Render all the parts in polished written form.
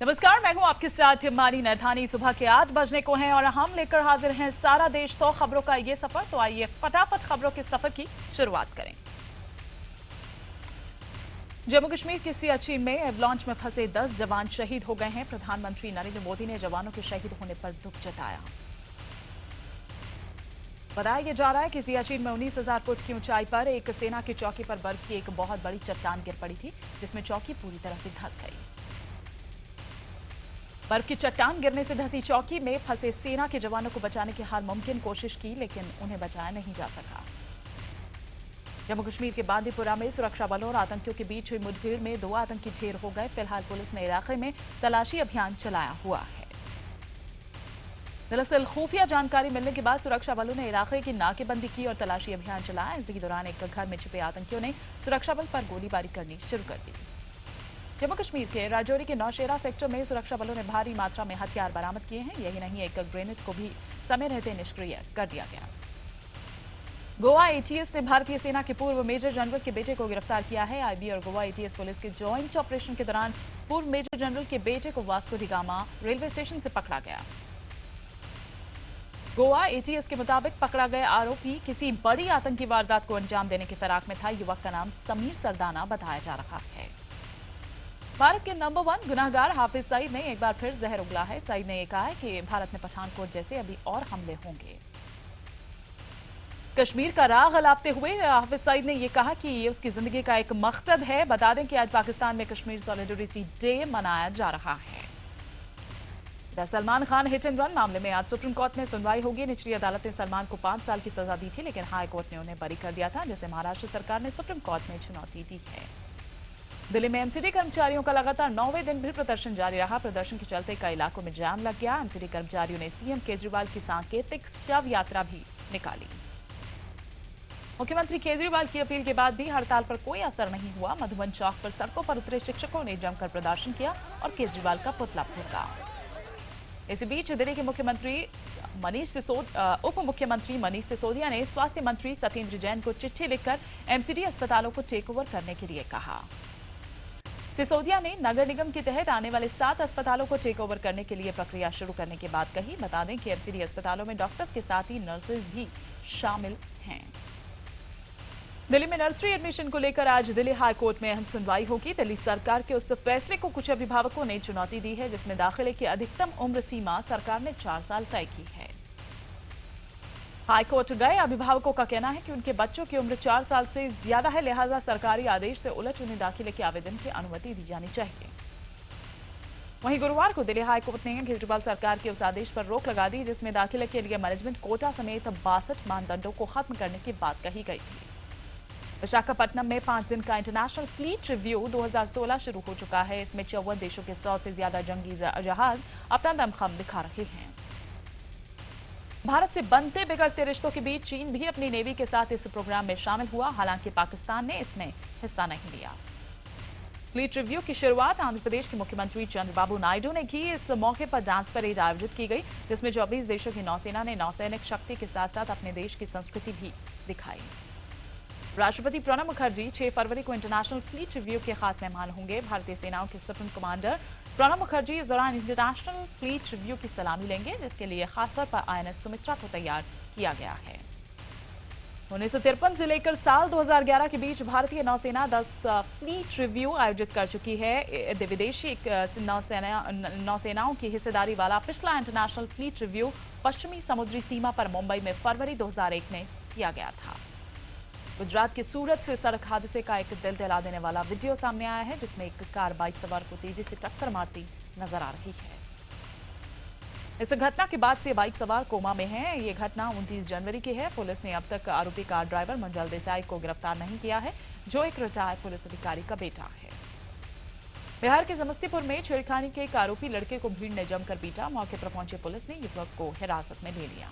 नमस्कार, मैं हूं आपके साथ मानी नैथानी। सुबह के 8 बजने को हैं और हम लेकर हाजिर हैं सारा देश 100 खबरों का ये सफर। तो आइए फटाफट खबरों के सफर की शुरुआत करें। जम्मू कश्मीर के सियाचिन में एवलांच में फंसे 10 जवान शहीद हो गए हैं। प्रधानमंत्री नरेंद्र मोदी ने जवानों के शहीद होने पर दुख जताया। बताया जा रहा है कि सियाचिन में 19,000 फुट की ऊंचाई पर एक सेना की चौकी पर बर्फ की एक बहुत बड़ी चट्टान गिर पड़ी थी, जिसमें चौकी पूरी तरह से धंस गई। बर्फ की चट्टान गिरने से धंसी चौकी में फंसे सेना के जवानों को बचाने की हर मुमकिन कोशिश की, लेकिन उन्हें बचाया नहीं जा सका। जम्मू कश्मीर के बांदीपुरा में सुरक्षा बलों और आतंकियों के बीच हुई मुठभेड़ में 2 आतंकी ढेर हो गए। फिलहाल पुलिस ने इलाके में तलाशी अभियान चलाया हुआ है। दरअसल खुफिया जानकारी मिलने के बाद सुरक्षा बलों ने इलाके की नाकेबंदी की और तलाशी अभियान चलाया। इसी दौरान एक घर में छिपे आतंकियों ने सुरक्षा बल पर गोलीबारी करनी शुरू कर दी। जम्मू कश्मीर के राजौरी के नौशेरा सेक्टर में सुरक्षा बलों ने भारी मात्रा में हथियार बरामद किए हैं। यही नहीं, एक ग्रेनेड को भी समय रहते निष्क्रिय कर दिया गया। गोवा एटीएस ने भारतीय सेना के पूर्व मेजर जनरल के बेटे को गिरफ्तार किया है। आईबी और गोवा एटीएस पुलिस के ज्वाइंट ऑपरेशन के दौरान पूर्व मेजर जनरल के बेटे को Vasco D gamma railway station से पकड़ा गया। गोवा एटीएस के मुताबिक पकड़ा गया आरोपी किसी बड़ी आतंकी वारदात को अंजाम देने की फिराक में था। युवक का नाम समीर सरदाना बताया जा रहा है। भारत के नंबर 1 गुनाहगार हाफिज सईद ने एक बार फिर जहर उगला है। सईद ने यह कहा है कि भारत में पठानकोट जैसे अभी और हमले होंगे। कश्मीर का राग अलापते हुए हाफिज सईद ने यह कहा कि ये उसकी जिंदगी का एक मकसद है। बता दें कि आज पाकिस्तान में कश्मीर सॉलिडेरिटी डे मनाया जा रहा है। Salman Khan hit and run मामले में आज सुप्रीम कोर्ट में सुनवाई होगी। निचली अदालत ने सलमान को 5 साल की सजा दी थी, लेकिन हाई कोर्ट ने उन्हें बरी कर दिया था, जिसे महाराष्ट्र सरकार ने सुप्रीम कोर्ट में चुनौती दी है। दिल्ली में एमसीडी कर्मचारियों का लगातार 9वें दिन भी प्रदर्शन जारी रहा। प्रदर्शन के चलते कई इलाकों में जाम लग गया। एमसीडी कर्मचारियों ने सीएम केजरीवाल की सांकेतिक शव यात्रा भी निकाली। मुख्यमंत्री केजरीवाल की अपील के बाद भी हड़ताल पर कोई असर नहीं हुआ। मधुबन चौक पर सड़कों पर उतरे शिक्षकों ने जमकर प्रदर्शन किया और केजरीवाल का पुतला फूंका। इसी बीच दिल्ली के उप मुख्यमंत्री मनीष सिसोदिया ने स्वास्थ्य मंत्री सत्येंद्र जैन को चिट्ठी लिखकर एमसीडी अस्पतालों को टेक ओवर करने के लिए कहा। सिसोदिया ने नगर निगम के तहत आने वाले 7 अस्पतालों को टेक ओवर करने के लिए प्रक्रिया शुरू करने की बात कही। बता दें कि एमसीडी अस्पतालों में डॉक्टर्स के साथ ही नर्सेज भी शामिल हैं। दिल्ली में नर्सरी एडमिशन को लेकर आज दिल्ली हाई कोर्ट में अहम सुनवाई होगी। दिल्ली सरकार के उस फैसले को कुछ अभिभावकों ने चुनौती दी है, जिसमें दाखिले की अधिकतम उम्र सीमा सरकार ने 4 साल तय की है। हाई कोर्ट गए अभिभावकों का कहना है कि उनके बच्चों की उम्र 4 साल से ज्यादा है, लिहाजा सरकारी आदेश से उलट उन्हें दाखिले के आवेदन की अनुमति दी जानी चाहिए। वहीं गुरुवार को दिल्ली हाई कोर्ट ने केजरीवाल सरकार के उस आदेश पर रोक लगा दी, जिसमें दाखिले के लिए मैनेजमेंट कोटा समेत 62 मानदंडों को खत्म करने की बात कही गई थी। विशाखापट्टनम में 5 दिन का इंटरनेशनल फ्लीट रिव्यू 2016 शुरू हो चुका है। इसमें 54 देशों के 100 से ज्यादा जंगी जहाज अपना दमखम दिखा रहे हैं। भारत से बनते बिगड़ते रिश्तों के बीच चीन भी अपनी नेवी के साथ इस प्रोग्राम में शामिल हुआ। हालांकि पाकिस्तान ने इसमें हिस्सा नहीं लिया। फ्लीट रिव्यू की शुरुआत आंध्र प्रदेश के मुख्यमंत्री चंद्रबाबू नायडू ने की। इस मौके पर डांस परेड आयोजित की गई, जिसमें 24 देशों की नौसेना ने नौसैनिक शक्ति के साथ साथ अपने देश की संस्कृति भी दिखाई। राष्ट्रपति प्रणब मुखर्जी 6 फरवरी को इंटरनेशनल फ्लीट रिव्यू के खास मेहमान होंगे। भारतीय सेनाओं के सुप्रीम कमांडर प्रणब मुखर्जी इस दौरान इंटरनेशनल फ्लीट रिव्यू की सलामी लेंगे, जिसके लिए खासतौर पर आईएनएस सुमित्रा को तैयार किया गया है। 1953 से लेकर साल 2011 के बीच भारतीय नौसेना 10 फ्लीट रिव्यू आयोजित कर चुकी है। विदेशी नौसेनाओं की हिस्सेदारी वाला पिछला इंटरनेशनल फ्लीट रिव्यू पश्चिमी समुद्री सीमा पर मुंबई में फरवरी 2001 में किया गया था। गुजरात के सूरत से सड़क हादसे का एक दिल दहला देने वाला वीडियो सामने आया है, जिसमें एक कार बाइक सवार को तेजी से टक्कर मारती नजर आ रही है। इस घटना के बाद से बाइक सवार कोमा में है। ये घटना 29 जनवरी की है। पुलिस ने अब तक आरोपी कार ड्राइवर मंजल देसाई को गिरफ्तार नहीं किया है, जो एक रिटायर्ड पुलिस अधिकारी का बेटा है। बिहार के समस्तीपुर में छेड़खानी के एक आरोपी लड़के को भीड़ ने जमकर पीटा। मौके पर पहुंची पुलिस ने युवक को हिरासत में ले लिया।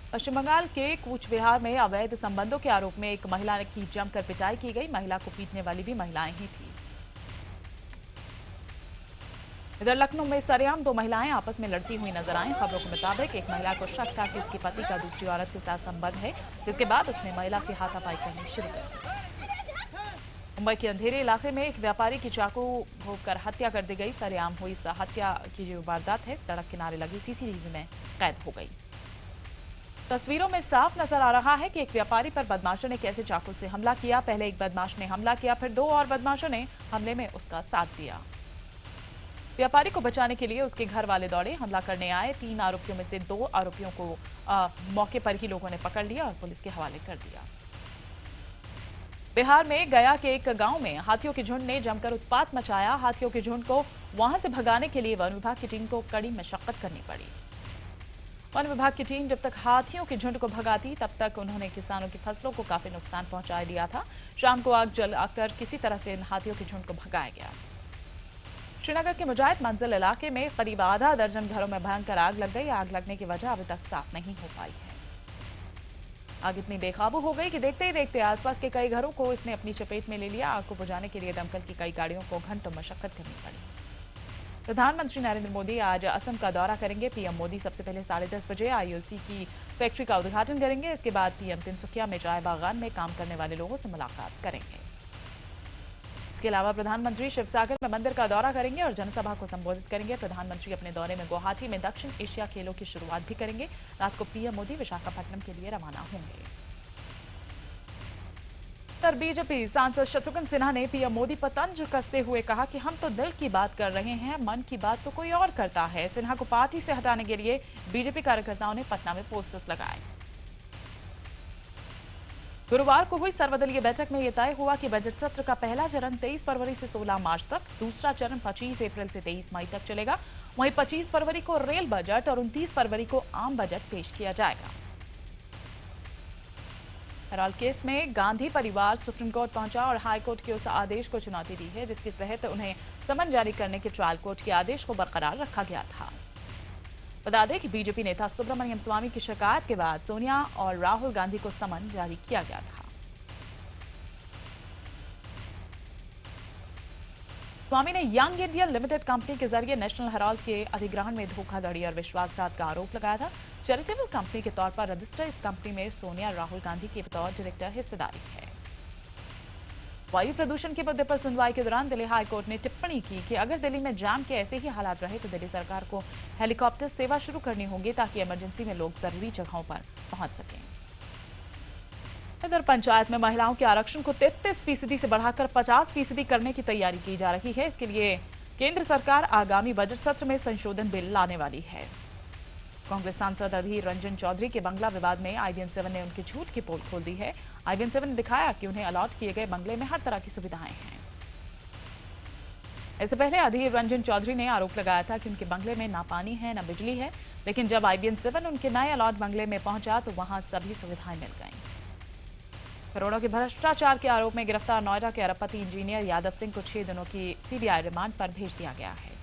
पश्चिम बंगाल के कूच बिहार में अवैध संबंधों के आरोप में एक महिला की जमकर पिटाई की गई। महिला को पीटने वाली भी महिलाएं ही थी। इधर लखनऊ में सरेआम 2 महिलाएं आपस में लड़ती हुई नजर आईं। खबरों के मुताबिक एक महिला को शक था कि उसके पति का दूसरी औरत के साथ संबंध है, जिसके बाद उसने महिला से हाथापाई करनी शुरू कर दी। मुंबई के अंधेरे इलाके में एक व्यापारी की चाकू भोंककर हत्या कर दी गई। सरेआम हुई इस हत्या की जो वारदात है सड़क किनारे लगी सीसीटीवी में कैद हो गई। तस्वीरों में साफ नजर आ रहा है कि एक व्यापारी पर बदमाशों ने कैसे चाकू से हमला किया। पहले एक बदमाश ने हमला किया, फिर दो और बदमाशों ने हमले में उसका साथ दिया। व्यापारी को बचाने के लिए उसके घर वाले दौड़े। हमला करने आए 3 आरोपियों में से 2 आरोपियों को मौके पर ही लोगों ने पकड़ लिया और पुलिस के हवाले कर दिया। बिहार में गया के एक गांव में हाथियों के झुंड ने जमकर उत्पात मचाया। हाथियों के झुंड को वहां से भगाने के लिए वन विभाग की टीम को कड़ी मशक्कत करनी पड़ी। वन विभाग की टीम जब तक हाथियों के झुंड को भगाती तब तक उन्होंने किसानों की फसलों को काफी नुकसान पहुंचा दिया था। शाम को आग जलाकर किसी तरह से इन हाथियों के झुंड को भगाया गया। श्रीनगर के मुजाहिद मंजिल इलाके में करीब आधा दर्जन घरों में भयंकर आग लग गई। आग लगने की वजह अभी तक साफ नहीं हो पाई है। आग इतनी बेकाबू हो गई कि देखते ही देखते आसपास के कई घरों को इसने अपनी चपेट में ले लिया। आग को बुझाने के लिए दमकल की कई गाड़ियों को घंटों मशक्कत करनी पड़ी। प्रधानमंत्री नरेंद्र मोदी आज असम का दौरा करेंगे। पीएम मोदी सबसे पहले 10:30 बजे आईओसी की फैक्ट्री का उद्घाटन करेंगे। इसके बाद पीएम तिनसुकिया में चाय बागान में काम करने वाले लोगों से मुलाकात करेंगे। इसके अलावा प्रधानमंत्री शिवसागर में मंदिर का दौरा करेंगे और जनसभा को संबोधित करेंगे। प्रधानमंत्री अपने दौरे में गुवाहाटी में दक्षिण एशिया खेलों की शुरुआत भी करेंगे। रात को पीएम मोदी विशाखापट्टनम के लिए रवाना होंगे। बीजेपी सांसद शत्रुघ्न सिन्हा ने पीएम मोदी पर तंज कसते हुए कहा कि हम तो दिल की बात कर रहे हैं, मन की बात तो कोई और करता है। सिन्हा को पार्टी से हटाने के लिए बीजेपी कार्यकर्ताओं ने पटना में पोस्टर्स लगाए। गुरुवार को हुई सर्वदलीय बैठक में यह तय हुआ कि बजट सत्र का पहला चरण 23 फरवरी से 16 मार्च तक, दूसरा चरण 25 अप्रैल से 23 मई तक चलेगा। वहीं 25 फरवरी को रेल बजट और 29 फरवरी को आम बजट पेश किया जाएगा। हराल केस में गांधी परिवार सुप्रीम कोर्ट पहुंचा और हाई कोर्ट के उस आदेश को चुनौती दी है जिसके तहत उन्हें समन जारी करने के ट्रायल कोर्ट के आदेश को बरकरार रखा गया था। बता दें कि बीजेपी नेता सुब्रमण्यम स्वामी की शिकायत के बाद सोनिया और राहुल गांधी को समन जारी किया गया था। स्वामी ने यंग इंडिया लिमिटेड कंपनी के जरिए नेशनल हेराल्ड के अधिग्रहण में धोखाधड़ी और विश्वासघात का आरोप लगाया था। चैरिटेबल कंपनी के तौर पर रजिस्टर इस कंपनी में सोनिया और राहुल गांधी के बतौर डायरेक्टर हिस्सेदारी है। वायु प्रदूषण के मुद्दे पर सुनवाई के दौरान दिल्ली हाई कोर्ट ने टिप्पणी की कि अगर दिल्ली में जाम के ऐसे ही हालात रहे तो दिल्ली सरकार को हेलीकॉप्टर सेवा शुरू करनी होगी ताकि इमरजेंसी में लोग जरूरी जगहों पर पहुंच सकें। इधर पंचायत में महिलाओं के आरक्षण को 33% से बढ़ाकर 50% करने की तैयारी की जा रही है। इसके लिए केंद्र सरकार आगामी बजट सत्र में संशोधन बिल लाने वाली है। कांग्रेस सांसद अधीर रंजन चौधरी के बंगला विवाद में IBN7 ने उनकी झूठ की पोल खोल दी है। IBN7 ने दिखाया कि उन्हें अलॉट किए गए बंगले में हर तरह की सुविधाएं हैं। इससे पहले अधीर रंजन चौधरी ने आरोप लगाया था कि उनके बंगले में ना पानी है ना बिजली है, लेकिन जब IBN7 उनके नए अलॉट बंगले में पहुंचा तो वहां सभी सुविधाएं मिल गईं। करोड़ों के भ्रष्टाचार के आरोप में गिरफ्तार नोएडा के अरबपति इंजीनियर यादव सिंह को 6 दिनों की CBI रिमांड पर भेज दिया गया है।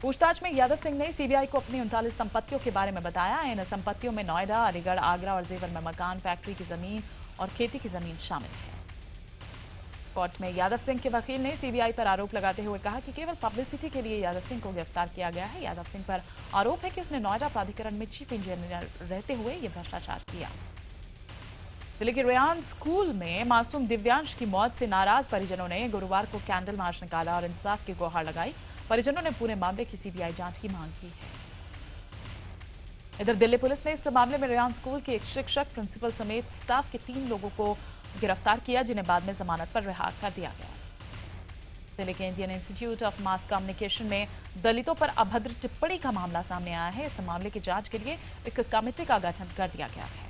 पूछताछ में यादव सिंह ने CBI को अपनी 39 संपत्तियों के बारे में बताया। इन संपत्तियों में नोएडा, अलीगढ़, आगरा और जेवर में मकान, फैक्ट्री की जमीन और खेती की जमीन शामिल है। कोर्ट में यादव सिंह के वकील ने CBI पर आरोप लगाते हुए कहा कि केवल पब्लिसिटी के लिए यादव सिंह को गिरफ्तार किया गया है। यादव सिंह पर आरोप है कि उसने नोएडा प्राधिकरण में चीफ इंजीनियर रहते हुए ये भ्रष्टाचार किया। दिल्ली के रेयान स्कूल में मासूम दिव्यांश की मौत से नाराज परिजनों ने गुरुवार को कैंडल मार्च निकाला और इंसाफ की गुहार लगाई। परिजनों ने पूरे मामले की CBI जांच की मांग की है। इधर दिल्ली पुलिस ने इस मामले में रेयान स्कूल के एक शिक्षक, प्रिंसिपल समेत स्टाफ के 3 लोगों को गिरफ्तार किया, जिन्हें बाद में जमानत पर रिहा कर दिया गया। दिल्ली के Indian institute of mass communication में दलितों पर अभद्र टिप्पणी का मामला सामने आया है। इस मामले की जांच के लिए एक कमेटी का गठन कर दिया गया है।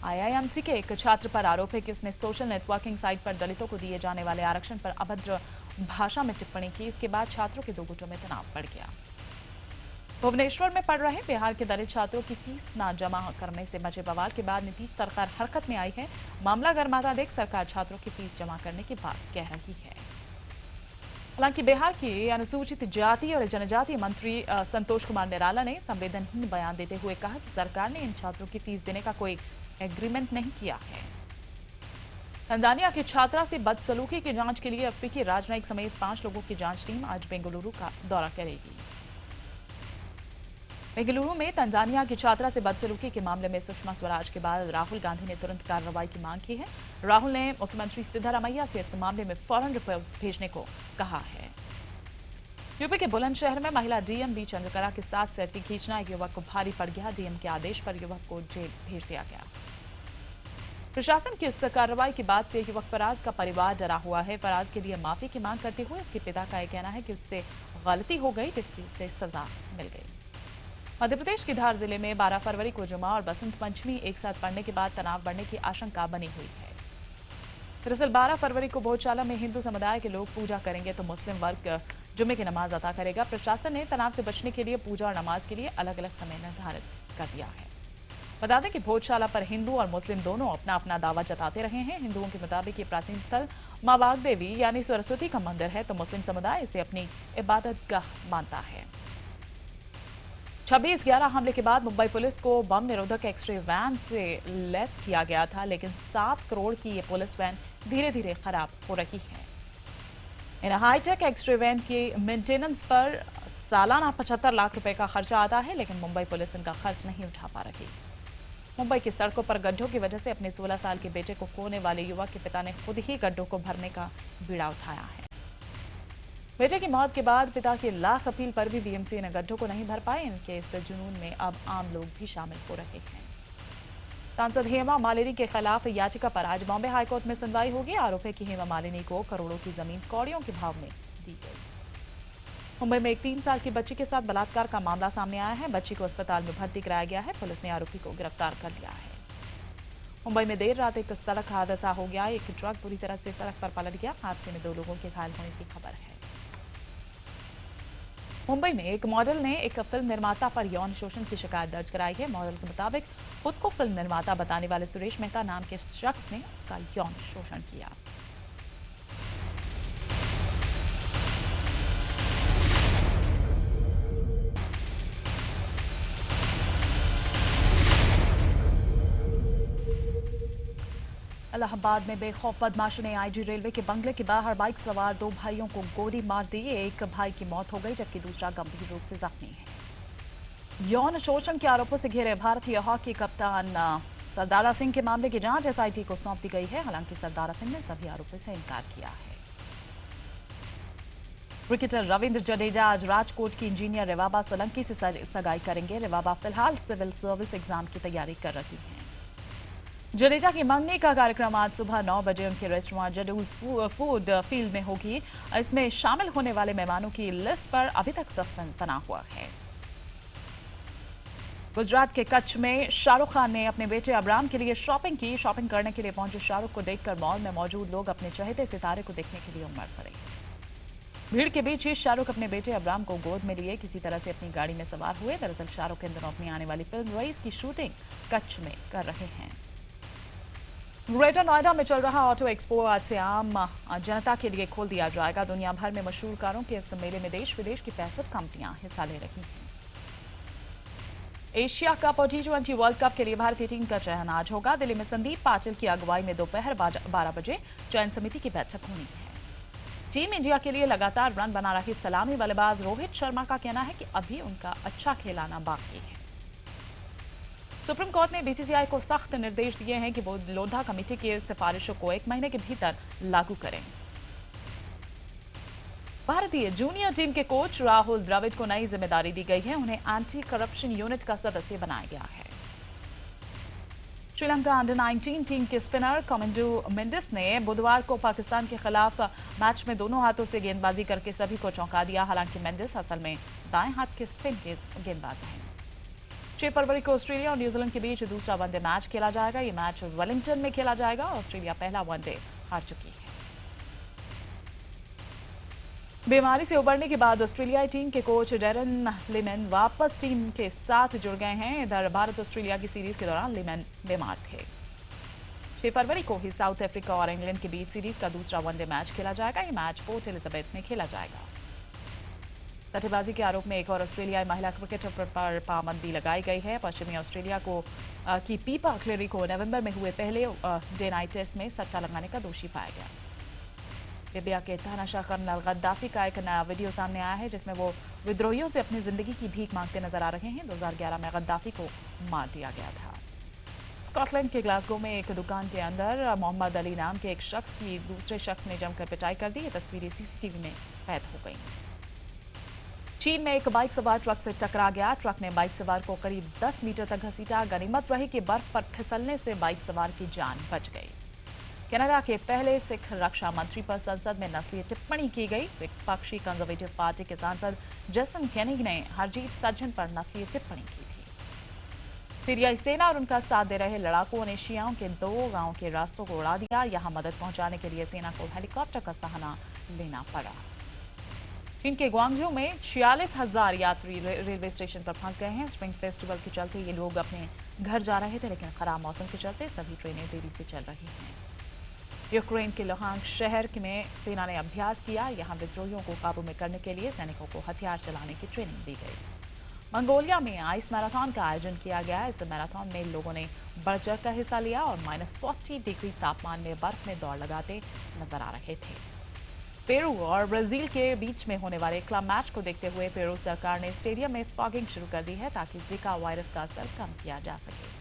IIMC के एक छात्र पर आरोप है कि उसने सोशल नेटवर्किंग साइट पर दलितों को दिए जाने वाले आरक्षण पर अभद्र भाषा में टिप्पणी की। इसके बाद छात्रों के 2 गुटों में तनाव बढ़ गया। भुवनेश्वर में पढ़ रहे बिहार के दलित छात्रों की फीस न जमा करने से मचे बवाल के बाद नीतीश सरकार हरकत में आई है। मामला गर्माता देख सरकार छात्रों की फीस जमा करने की बात कह रही है। हालांकि बिहार के अनुसूचित जाति और जनजाति मंत्री संतोष कुमार निराला ने संवेदनहीन बयान देते हुए कहा कि सरकार ने इन छात्रों की फीस देने का कोई एग्रीमेंट नहीं किया है। तंजानिया की छात्रा से बदसलूकी की जांच के लिए अफ्रीकी राजनयिक समेत 5 लोगों की जांच टीम आज बेंगलुरु का दौरा करेगी। बेंगलुरु में तंजानिया की छात्रा से बदसलूकी के मामले में सुषमा स्वराज के बाद राहुल गांधी ने तुरंत कार्रवाई की मांग की है। राहुल ने मुख्यमंत्री सिद्धारमैया से इस मामले में फौरन रिपोर्ट भेजने को कहा है। यूपी के बुलंदशहर में महिला डीएम बी चंद्रकला के साथ सेल्फी खींचना एक युवक को भारी पड़ गया। डीएम के आदेश पर युवक को जेल भेज दिया गया। प्रशासन की इस कार्रवाई के बाद से युवक फराज का परिवार डरा हुआ है। फराज के लिए माफी की मांग करते हुए उसके पिता का यह कहना है कि उससे गलती हो गई, जिसकी उसे सजा मिल गई। मध्य प्रदेश के धार जिले में 12 फरवरी को जुमा और बसंत पंचमी एक साथ पड़ने के बाद तनाव बढ़ने की आशंका बनी हुई है। दरअसल 12 फरवरी को भोजशाला में हिंदू समुदाय के लोग पूजा करेंगे तो मुस्लिम वर्ग जुमे की नमाज अदा करेगा। प्रशासन ने तनाव से बचने के लिए पूजा और नमाज के लिए अलग अलग समय निर्धारित कर दिया है। बता दें कि भोजशाला पर हिंदू और मुस्लिम दोनों अपना अपना दावा जताते रहे हैं। हिंदुओं के मुताबिक ये प्राचीन स्थल मां वाग्देवी यानी सरस्वती का मंदिर है, तो मुस्लिम समुदाय इसे अपनी इबादतगाह मानता है। 26/11 हमले के बाद मुंबई पुलिस को बम निरोधक एक्स-रे वैन से लैस किया गया था, लेकिन 7 करोड़ की ये पुलिस वैन धीरे धीरे खराब हो रही है। इन हाईटेक एक्स-रे वैन की मेंटेनेंस पर सालाना 75 लाख रुपए का खर्चा आता है, लेकिन मुंबई पुलिस इनका खर्च नहीं उठा पा रही। मुंबई की सड़कों पर गड्ढों की वजह से अपने 16 साल के बेटे को खोने वाले युवक के पिता ने खुद ही गड्ढों को भरने का बीड़ा उठाया है। बेटे की मौत के बाद पिता की लाख अपील पर भी बीएमसी ने गड्ढों को नहीं भर पाए। इनके इस जुनून में अब आम लोग भी शामिल हो रहे हैं। सांसद हेमा मालिनी के खिलाफ याचिका पर आज बॉम्बे हाईकोर्ट में सुनवाई होगी। आरोप है कि हेमा मालिनी को करोड़ों की जमीन कौड़ियों के भाव में दी गई। मुंबई में एक 3 साल की बच्ची के साथ बलात्कार का मामला सामने आया है। बच्ची को अस्पताल में भर्ती कराया गया है। पुलिस ने आरोपी को गिरफ्तार कर लिया है। मुंबई में देर रात एक सड़क हादसा हो गया। एक ट्रक बुरी तरह से सड़क पर पलट गया। हादसे में 2 लोगों के घायल होने की खबर है। मुंबई में एक मॉडल ने एक फिल्म निर्माता पर यौन शोषण की शिकायत दर्ज कराई है। मॉडल के मुताबिक खुद को फिल्म निर्माता बताने वाले सुरेश मेहता नाम के शख्स ने उसका यौन शोषण किया। इलाहाबाद में बेखौफ बदमाशों ने आईजी रेलवे के बंगले के बाहर बाइक सवार 2 भाइयों को गोली मार दी। एक भाई की मौत हो गई, जबकि दूसरा गंभीर रूप से जख्मी है। यौन शोषण के आरोपों से घिरे भारतीय हॉकी कप्तान सरदारा सिंह के मामले की जांच एसआईटी को सौंप दी गई है। हालांकि सरदारा सिंह ने सभी आरोपों से इनकार किया है। क्रिकेटर रविंद्र जडेजा आज राजकोट की इंजीनियर रिवाबा सोलंकी से सगाई करेंगे। रिवाबा फिलहाल सिविल सर्विस एग्जाम की तैयारी कर रही हैं। जडेजा की मंगनी का कार्यक्रम आज सुबह 9 बजे उनके रेस्टोरेंट जडूज फूड फील्ड में होगी। इसमें शामिल होने वाले मेहमानों की लिस्ट पर अभी तक सस्पेंस बना हुआ है। गुजरात के कच्छ में शाहरुख खान ने अपने बेटे अब्राम के लिए शॉपिंग की। शॉपिंग करने के लिए पहुंचे शाहरुख को देखकर मॉल में मौजूद लोग अपने चहेते सितारे को देखने के लिए उमड़ पड़े। भीड़ के बीच ही शाहरुख अपने बेटे अब्राम को गोद में लिए किसी तरह से अपनी गाड़ी में सवार हुए। दरअसल शाहरुख इन दिनों अपनी आने वाली फिल्म रईस की शूटिंग कच्छ में कर रहे हैं। ग्रेटर नोएडा में चल रहा ऑटो एक्सपो आज से आम जनता के लिए खोल दिया जाएगा। दुनिया भर में मशहूर कारों के इस मेले में देश विदेश की 65 कंपनियां हिस्सा ले रही हैं। एशिया कप और T20 वर्ल्ड कप के लिए भारतीय टीम का चयन आज होगा। दिल्ली में संदीप पाटिल की अगुवाई में दोपहर 12 बजे चयन समिति की बैठक होनी है। टीम इंडिया के लिए लगातार रन बना रही सलामी बल्लेबाज रोहित शर्मा का कहना है कि अभी उनका अच्छा खेल आना बाकी है। सुप्रीम कोर्ट ने बीसीसीआई को सख्त निर्देश दिए हैं कि वो लोधा कमेटी की सिफारिशों को 1 महीने के भीतर लागू करें। भारतीय जूनियर टीम के कोच राहुल द्रविड़ को नई जिम्मेदारी दी गई है। उन्हें एंटी करप्शन यूनिट का सदस्य बनाया गया है। श्रीलंका अंडर-19 टीम के स्पिनर कमेंडो मेंडिस ने बुधवार को पाकिस्तान के खिलाफ मैच में दोनों हाथों से गेंदबाजी करके सभी को चौंका दिया। हालांकि मेंडिस असल में दाएं हाथ के स्पिन के गेंदबाज हैं। 6 फरवरी को ऑस्ट्रेलिया और न्यूजीलैंड के बीच दूसरा वनडे मैच खेला जाएगा। ये मैच वेलिंगटन में खेला जाएगा। ऑस्ट्रेलिया पहला वनडे हार चुकी है। बीमारी से उबरने के बाद ऑस्ट्रेलियाई टीम के कोच डेरन लिमन वापस टीम के साथ जुड़ गए हैं। इधर भारत ऑस्ट्रेलिया की सीरीज के दौरान लिमन बीमार थे। 6 फरवरी को ही साउथ अफ्रीका और इंग्लैंड के बीच सीरीज का दूसरा वनडे मैच खेला जाएगा। ये मैच पोर्ट एलिजाबेथ में खेला जाएगा। सट्टेबाजी के आरोप में एक और ऑस्ट्रेलियाई महिला क्रिकेटर पर पाबंदी लगाई गई है। पश्चिमी ऑस्ट्रेलिया की पीपा क्लेरी को नवंबर में हुए पहले डे नाइट टेस्ट में सट्टा लगाने का दोषी पाया गया। लीबिया के तानाशाह कर्नल गद्दाफी का एक नया वीडियो सामने आया है जिसमें वो विद्रोहियों से अपनी जिंदगी की भीख मांगते नजर आ रहे हैं। 2011 में गद्दाफी को मार दिया गया था। स्कॉटलैंड के ग्लासगो में एक दुकान के अंदर मोहम्मद अली नाम के एक शख्स की दूसरे शख्स ने जमकर पिटाई कर दी। ये तस्वीरें सीसीटीवी में कैद हो गई। चीन में एक बाइक सवार ट्रक से टकरा गया। ट्रक ने बाइक सवार को करीब 10 मीटर तक घसीटा। गनीमत रही कि बर्फ पर फिसलने से बाइक सवार की जान बच गई। कनाडा के पहले सिख रक्षा मंत्री पर संसद में नस्लीय टिप्पणी की गई। विपक्षी कंजर्वेटिव पार्टी के सांसद जेसन केनिग ने हरजीत सज्जन पर नस्लीय टिप्पणी की थी। सीरियाई सेना और उनका साथ दे रहे लड़ाकों ने शियाओं के 2 गांवों के रास्तों को उड़ा दिया। यहां मदद पहुंचाने के लिए सेना को हेलीकॉप्टर का सहारा लेना पड़ा। चीन के ग्वांगझू में 46,000 यात्री रेलवे स्टेशन पर फंस गए हैं। स्प्रिंग फेस्टिवल के चलते ये लोग अपने घर जा रहे थे, लेकिन खराब मौसम के चलते सभी ट्रेनें देरी से चल रही हैं। यूक्रेन के लुहांस्क शहर में सेना ने अभ्यास किया। यहां विद्रोहियों को काबू में करने के लिए सैनिकों को हथियार चलाने की ट्रेनिंग दी गई। मंगोलिया में आइस मैराथन का आयोजन किया गया। इस मैराथन में लोगों ने बढ़ चढ़ कर हिस्सा लिया और -40 डिग्री तापमान में बर्फ में दौड़ लगाते नजर आ रहे थे। पेरू और ब्राजील के बीच में होने वाले क्लब मैच को देखते हुए पेरू सरकार ने स्टेडियम में फॉगिंग शुरू कर दी है ताकि जिका वायरस का असर कम किया जा सके।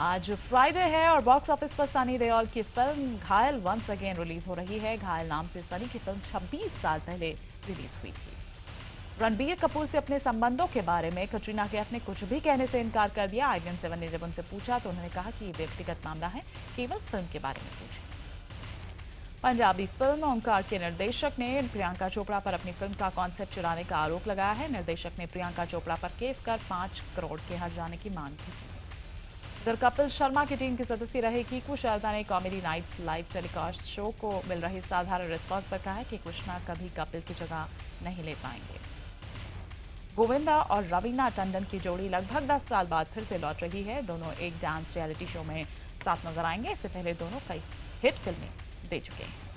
आज फ्राइडे है और बॉक्स ऑफिस पर सनी देओल की फिल्म घायल वंस अगेन रिलीज हो रही है। घायल नाम से सनी की फिल्म 26 साल पहले रिलीज हुई थी। रणबीर कपूर से अपने संबंधों के बारे में कटरीना कैफ ने कुछ भी कहने से इनकार कर दिया। IBN7 ने जब उनसे पूछा तो उन्होंने कहा कि ये व्यक्तिगत मामला है, केवल फिल्म के बारे में पूछें। पंजाबी फिल्म ओंकार के निर्देशक ने प्रियंका चोपड़ा पर अपनी फिल्म का कॉन्सेप्ट चुराने का आरोप लगाया है। निर्देशक ने प्रियंका चोपड़ा पर केस कर 5 करोड़ के हर्जाने की मांग की थी। उधर कपिल शर्मा की टीम की सदस्य रहे कीकू शारदा ने comedy nights live telecast show को मिल रही साधारण रिस्पॉन्स पर कहा है कि कृष्णा कभी कपिल की जगह नहीं ले पाएंगे। गोविंदा और रवीना टंडन की जोड़ी लगभग 10 साल बाद फिर से लौट रही है। दोनों एक डांस रियलिटी शो में साथ नजर आएंगे। इससे पहले दोनों कई हिट फिल्में दे चुके हैं।